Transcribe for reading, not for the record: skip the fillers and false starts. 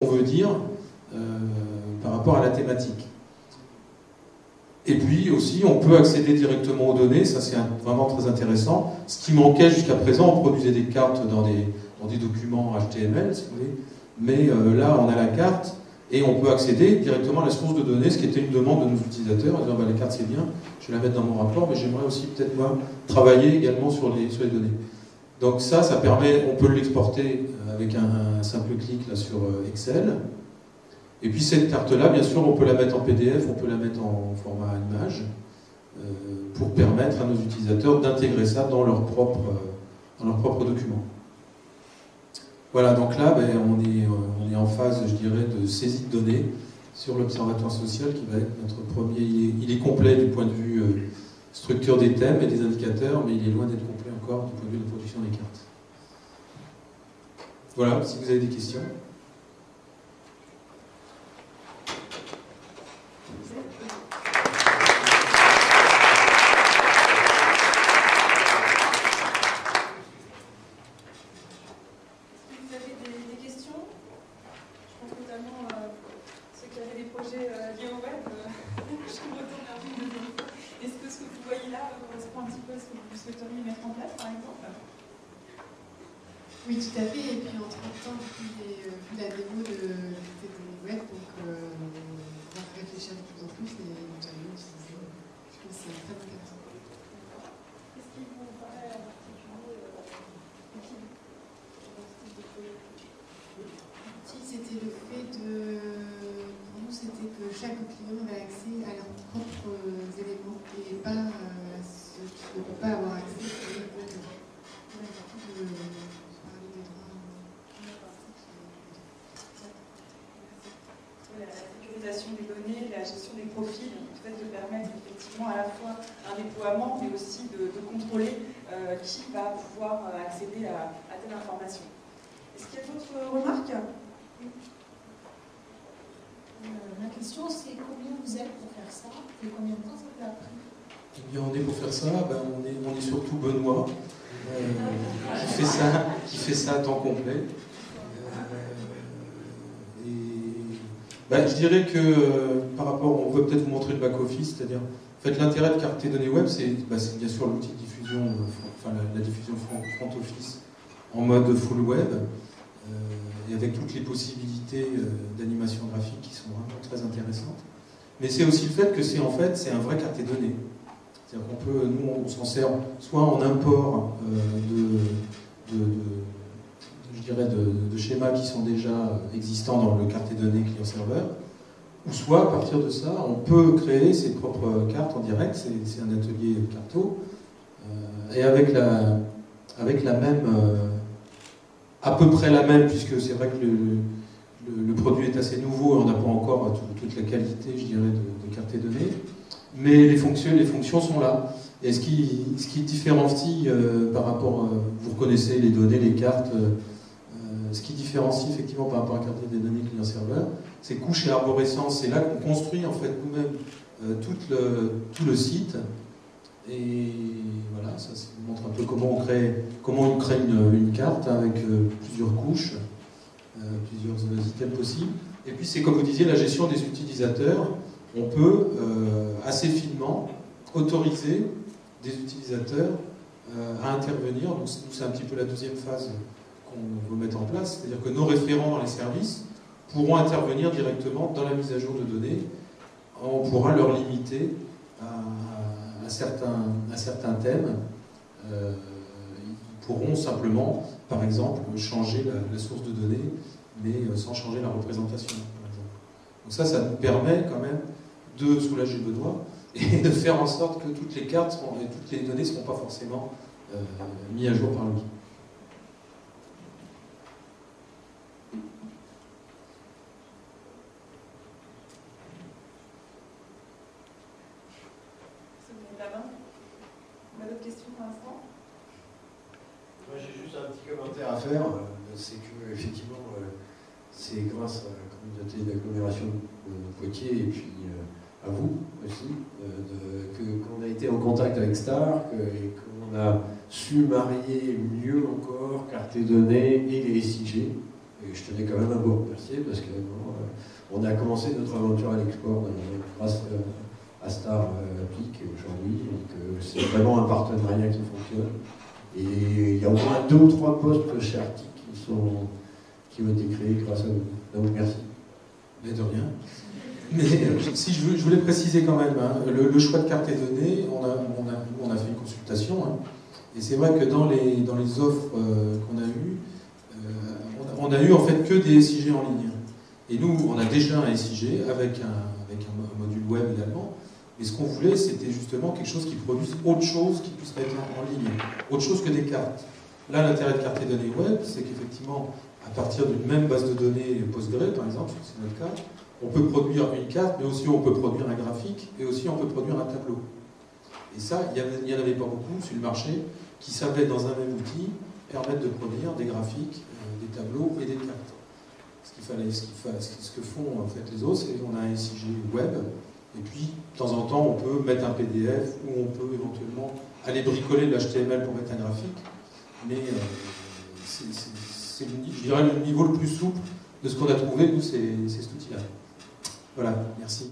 on veut dire par rapport à la thématique. Et puis aussi, on peut accéder directement aux données, ça c'est vraiment très intéressant. Ce qui manquait jusqu'à présent, on produisait des cartes dans des documents HTML, si vous voulez, mais là on a la carte et on peut accéder directement à la source de données, ce qui était une demande de nos utilisateurs, en disant bah, la carte c'est bien, je vais la mettre dans mon rapport, mais j'aimerais aussi peut-être moi travailler également sur les données. Donc ça permet, on peut l'exporter avec un simple clic là, sur Excel. Et puis cette carte-là, bien sûr, on peut la mettre en PDF, on peut la mettre en format image, pour permettre à nos utilisateurs d'intégrer ça dans leur propre document. Voilà, donc là, ben, on est en phase, je dirais, de saisie de données sur l'Observatoire social, qui va être notre premier. Il est complet du point de vue structure des thèmes et des indicateurs, mais il est loin d'être complet encore du point de vue de la production des cartes. Voilà, si vous avez des questions. Oui, tout à fait. Et puis, entre-temps, vu la démo de TTD Web, donc on va réfléchir de plus en plus et éventuellement utiliser. Je pense que c'est très intéressant. Qu'est-ce qui vous paraît en particulier utile dans ce type de projet? Utile, c'était le fait de. Pour nous, c'était que chaque client avait accès à leurs propres éléments et pas à ceux qui ne peuvent pas avoir accès à leurs propres. La sécurisation des données, la gestion des profils, le fait de permettre effectivement à la fois un déploiement, mais aussi de contrôler qui va pouvoir accéder à telle information. Est-ce qu'il y a d'autres remarques? Ma question, c'est combien vous êtes pour faire ça et combien de temps ça vous a pris? Eh bien, on est pour faire ça, ben, on est surtout Benoît, qui fait ça à temps complet. Ben, je dirais que par rapport, on peut peut-être vous montrer le back-office, c'est-à-dire, en fait, l'intérêt de carte données web, c'est bien sûr l'outil de diffusion, enfin la diffusion front office en mode full web, et avec toutes les possibilités d'animation graphique qui sont vraiment très intéressantes. Mais c'est aussi le fait que c'est un vrai carte données. C'est-à-dire qu'on peut, nous, on s'en sert soit en import de schémas qui sont déjà existants dans le carte données client-serveur, ou soit à partir de ça, on peut créer ses propres cartes en direct, c'est un atelier carto, et avec la même, à peu près la même, puisque c'est vrai que le produit est assez nouveau et on n'a pas encore toute la qualité, je dirais, de carte données, mais les fonctions sont là. Et ce qui différencie par rapport, vous reconnaissez les données, les cartes, ce qui différencie effectivement par rapport à la carte des données client-serveur, c'est couche et arborescence. C'est là qu'on construit en fait nous-mêmes tout le site. Et voilà, ça vous montre un peu comment on crée une carte avec plusieurs couches, plusieurs items possibles. Et puis c'est comme vous disiez, la gestion des utilisateurs. On peut assez finement autoriser des utilisateurs à intervenir. Donc c'est un petit peu la deuxième phase qu'on veut mettre en place, c'est-à-dire que nos référents dans les services pourront intervenir directement dans la mise à jour de données. On pourra leur limiter à certains thèmes. Ils pourront simplement, par exemple, changer la source de données, mais sans changer la représentation, par exemple. Donc ça nous permet quand même de soulager Benoît et de faire en sorte que toutes les cartes et toutes les données ne seront pas forcément mises à jour par lui. On a d'autres questions pour l'instant? Moi j'ai juste un petit commentaire à faire, c'est que effectivement c'est grâce à la communauté d'agglomération de Poitiers et puis à vous aussi qu'on a été en contact avec Stark et qu'on a su marier mieux encore carte et données et les SIG Et je tenais quand même à vous remercier parce que on a commencé notre aventure à l'export grâce à Star Applic aujourd'hui, et que c'est vraiment un partenariat qui fonctionne. Et il y a au moins 2 ou 3 postes chez Arctic qui ont été créés grâce à vous. Donc merci. Mais de rien. Mais si je voulais préciser quand même, hein, le choix de carte et données, on a fait une consultation, hein, et c'est vrai que dans les offres qu'on a eues, on a eu en fait que des SIG en ligne. Et nous, on a déjà un SIG avec un module web également, mais ce qu'on voulait, c'était justement quelque chose qui produise autre chose qui puisse être en ligne, autre chose que des cartes. Là, l'intérêt de carte et données web, c'est qu'effectivement, à partir d'une même base de données Postgre, par exemple, c'est notre cas, on peut produire une carte, mais aussi on peut produire un graphique, et aussi on peut produire un tableau. Et ça, il n'y en avait pas beaucoup sur le marché qui savaient, dans un même outil, permettre de produire des graphiques, des tableaux et des cartes. Ce que font en fait les autres, c'est qu'on a un SIG web, et puis de temps en temps, on peut mettre un PDF, ou on peut éventuellement aller bricoler de l'HTML pour mettre un graphique, mais c'est, je dirais, le niveau le plus souple de ce qu'on a trouvé, nous, c'est cet outil-là. Voilà, merci.